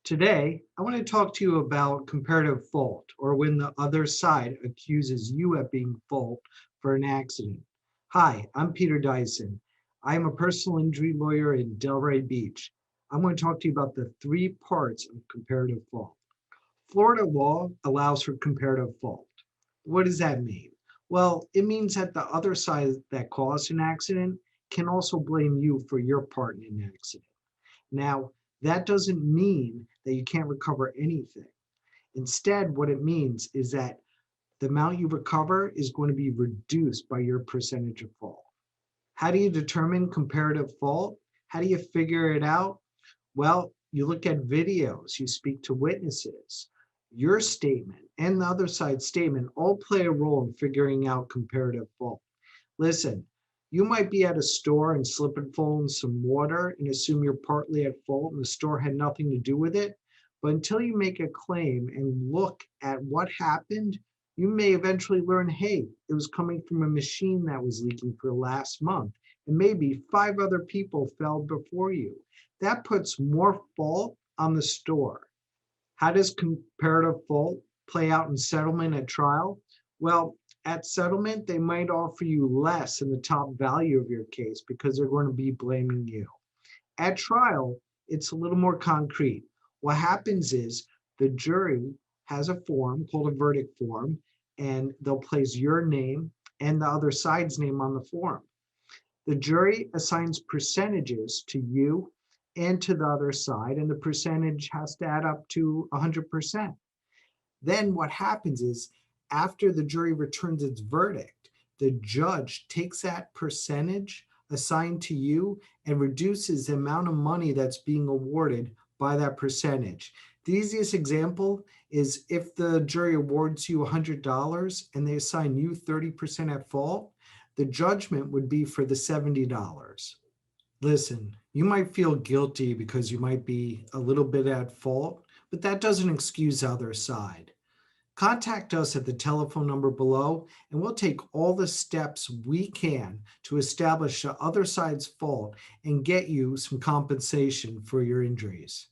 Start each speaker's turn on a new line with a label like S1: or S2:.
S1: Today, I want to talk to you about comparative fault, or when the other side accuses you of being fault for an accident. Hi, I'm Peter Dyson. I am a personal injury lawyer in Delray Beach. I'm going to talk to you about the three parts of comparative fault. Florida law allows for comparative fault. What does that mean? Well, it means that the other side that caused an accident can also blame you for your part in an accident. Now, that doesn't mean that you can't recover anything. Instead, what it means is that the amount you recover is going to be reduced by your percentage of fault. How do you determine comparative fault? How do you figure it out? Well, you look at videos, you speak to witnesses. Your statement and the other side's statement all play a role in figuring out comparative fault. Listen, you might be at a store and slip and fall in some water and assume you're partly at fault and the store had nothing to do with it. But until you make a claim and look at what happened, you may eventually learn, hey, it was coming from a machine that was leaking for last month, and maybe five other people fell before you. That puts more fault on the store. How does comparative fault play out in settlement at trial? Well, at settlement, they might offer you less in the top value of your case because they're going to be blaming you. At trial, it's a little more concrete. What happens is the jury has a form called a verdict form, and they'll place your name and the other side's name on the form. The jury assigns percentages to you and to the other side, and the percentage has to add up to 100%. Then what happens is after the jury returns its verdict, the judge takes that percentage assigned to you and reduces the amount of money that's being awarded by that percentage. The easiest example is if the jury awards you $100 and they assign you 30% at fault, the judgment would be for the $70. Listen, you might feel guilty because you might be a little bit at fault, but that doesn't excuse the other side. Contact us at the telephone number below, and we'll take all the steps we can to establish the other side's fault and get you some compensation for your injuries.